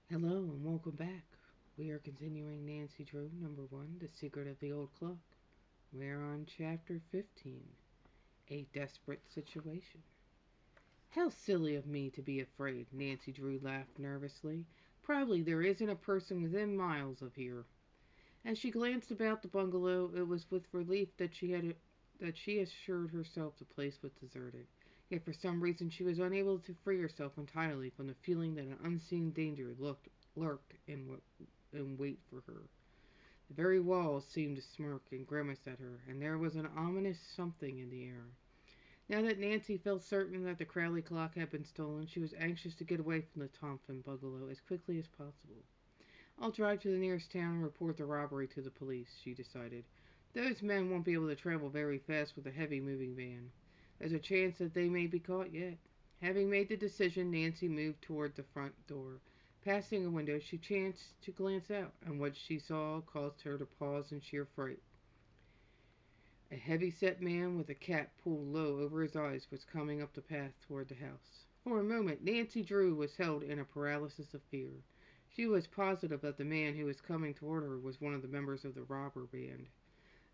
Hello and welcome back. We are continuing Nancy Drew, number one, The Secret of the Old Clock. We're on chapter 15, A Desperate Situation. How silly of me to be afraid, Nancy Drew laughed nervously. Probably there isn't a person within miles of here. As she glanced about the bungalow, it was with relief that she assured herself the place was deserted. Yet for some reason she was unable to free herself entirely from the feeling that an unseen danger lurked in wait for her. The very walls seemed to smirk and grimace at her, and there was an ominous something in the air. Now that Nancy felt certain that the Crowley clock had been stolen, she was anxious to get away from the Thompson bungalow as quickly as possible. I'll drive to the nearest town and report the robbery to the police, she decided. Those men won't be able to travel very fast with a heavy moving van. There's a chance that they may be caught yet. Having made the decision, Nancy moved toward the front door. Passing a window, she chanced to glance out, and what she saw caused her to pause in sheer fright. A heavy-set man with a cap pulled low over his eyes was coming up the path toward the house. For a moment, Nancy Drew was held in a paralysis of fear. She was positive that the man who was coming toward her was one of the members of the robber band.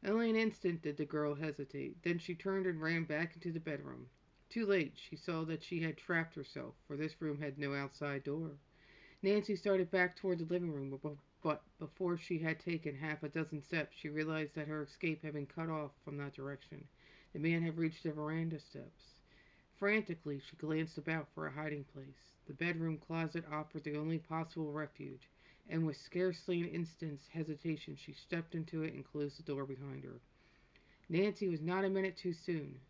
Only an instant did the girl hesitate. Then she turned and ran back into the bedroom. Too late, she saw that she had trapped herself, for this room had no outside door. Nancy started back toward the living room, but before she had taken half a dozen steps, she realized that her escape had been cut off from that direction. The man had reached the veranda steps. Frantically, she glanced about for a hiding place. The bedroom closet offered the only possible refuge, and with scarcely an instant's hesitation, she stepped into it and closed the door behind her. Nancy was not a minute too soon.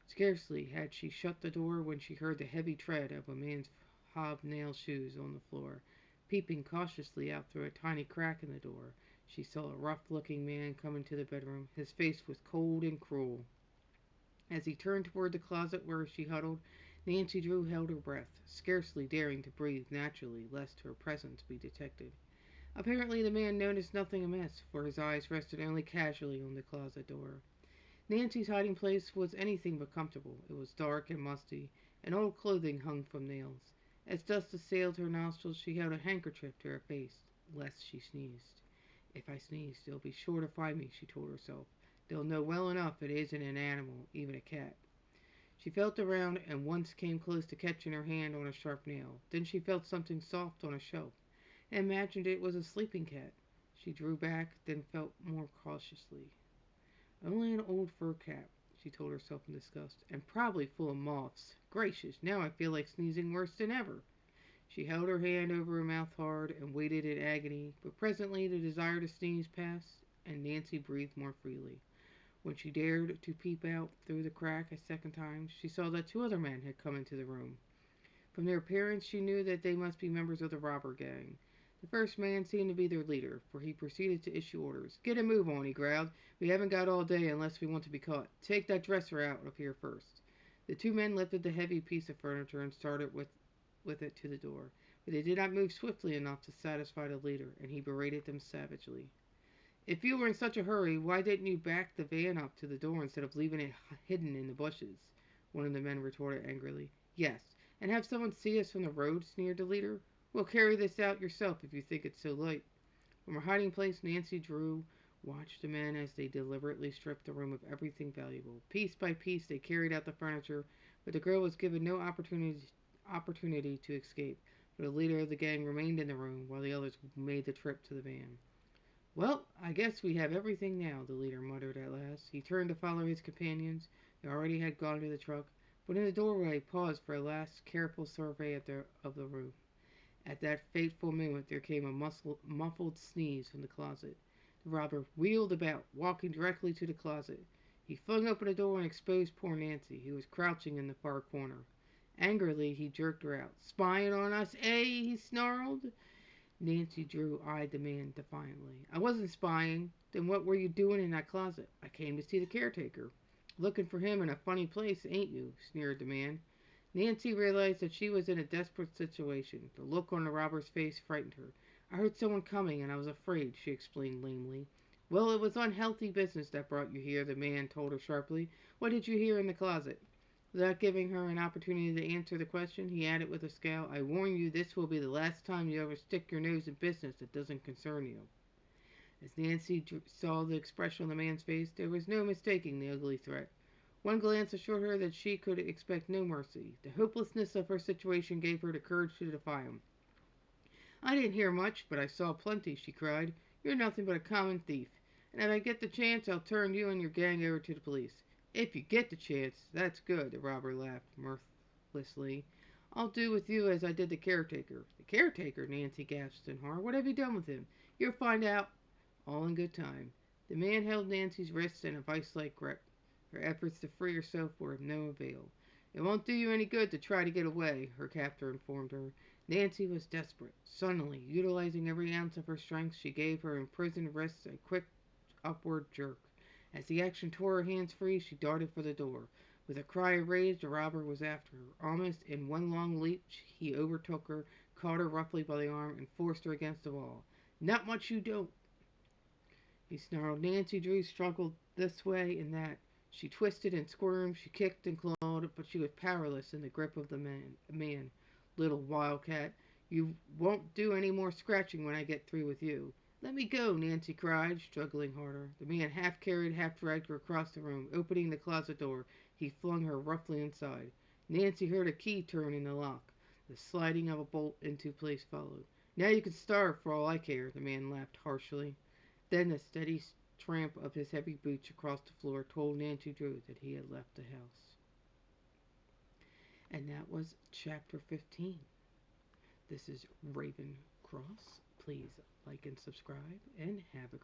Scarcely had she shut the door when she heard the heavy tread of a man's hobnail shoes on the floor. Peeping cautiously out through a tiny crack in the door, she saw a rough-looking man come into the bedroom. His face was cold and cruel. As he turned toward the closet where she huddled, Nancy Drew held her breath, scarcely daring to breathe naturally lest her presence be detected. Apparently the man noticed nothing amiss, for his eyes rested only casually on the closet door. Nancy's hiding place was anything but comfortable. It was dark and musty, and old clothing hung from nails. As dust assailed her nostrils, she held a handkerchief to her face, lest she sneezed. If I sneeze, they'll be sure to find me, she told herself. They'll know well enough it isn't an animal, even a cat. She felt around and once came close to catching her hand on a sharp nail. Then she felt something soft on a shelf and imagined it was a sleeping cat. She drew back, then felt more cautiously. Only an old fur cap, she told herself in disgust, and probably full of moths. Gracious, now I feel like sneezing worse than ever. She held her hand over her mouth hard and waited in agony, but presently the desire to sneeze passed, and Nancy breathed more freely. When she dared to peep out through the crack a second time, she saw that two other men had come into the room. From their appearance, she knew that they must be members of the robber gang. The first man seemed to be their leader, for he proceeded to issue orders. "Get a move on," he growled. "We haven't got all day unless we want to be caught. Take that dresser out of here first." The two men lifted the heavy piece of furniture and started with it to the door. But they did not move swiftly enough to satisfy the leader, and he berated them savagely. "If you were in such a hurry, why didn't you back the van up to the door instead of leaving it hidden in the bushes?" one of the men retorted angrily. "Yes, and have someone see us from the road," sneered the leader. "We'll carry this out yourself if you think it's so light." From her hiding place, Nancy Drew watched the men as they deliberately stripped the room of everything valuable. Piece by piece, they carried out the furniture, but the girl was given no opportunity to escape, for the leader of the gang remained in the room while the others made the trip to the van. "Well, I guess we have everything now," the leader muttered at last. He turned to follow his companions, who already had gone to the truck, but in the doorway paused for a last careful survey of the room. At that fateful moment there came a muffled sneeze from the closet. The robber wheeled about, walking directly to the closet. He flung open the door and exposed poor Nancy, who was crouching in the far corner. Angrily, he jerked her out. "Spying on us, eh?" he snarled. Nancy Drew eyed the man defiantly. "I wasn't spying. Then what were you doing in that closet?" "I came to see the caretaker." "Looking for him in a funny place, ain't you?" sneered the man. Nancy realized that she was in a desperate situation. The look on the robber's face frightened her. "I heard someone coming, and I was afraid," she explained lamely. "Well, it was unhealthy business that brought you here," the man told her sharply. "What did you hear in the closet?" Without giving her an opportunity to answer the question, he added with a scowl, "I warn you, this will be the last time you ever stick your nose in business that doesn't concern you." As Nancy saw the expression on the man's face, there was no mistaking the ugly threat. One glance assured her that she could expect no mercy. The hopelessness of her situation gave her the courage to defy him. "I didn't hear much, but I saw plenty," she cried. "You're nothing but a common thief, and if I get the chance I'll turn you and your gang over to the police." "If you get the chance, that's good," the robber laughed mirthlessly. "I'll do with you as I did the caretaker." "The caretaker?" Nancy gasped in horror. "What have you done with him?" "You'll find out all in good time." The man held Nancy's wrists in a vice-like grip. Her efforts to free herself were of no avail. "It won't do you any good to try to get away," her captor informed her. Nancy was desperate. Suddenly, utilizing every ounce of her strength, she gave her imprisoned wrists a quick upward jerk. As the action tore her hands free, she darted for the door. With a cry of rage, the robber was after her. Almost in one long leap, he overtook her, caught her roughly by the arm, and forced her against the wall. "Not much you don't," he snarled. Nancy Drew struggled this way and that. She twisted and squirmed, she kicked and clawed, but she was powerless in the grip of the man. "Little wildcat, you won't do any more scratching when I get through with you." "Let me go," Nancy cried, struggling harder. The man half carried, half dragged her across the room. Opening the closet door, he flung her roughly inside. Nancy heard a key turn in the lock. The sliding of a bolt into place followed. "Now you can starve for all I care," the man laughed harshly. Then the steady tramp of his heavy boots across the floor told Nancy Drew that he had left the house. And that was chapter 15. This is Raven Cross. Please like and subscribe and have a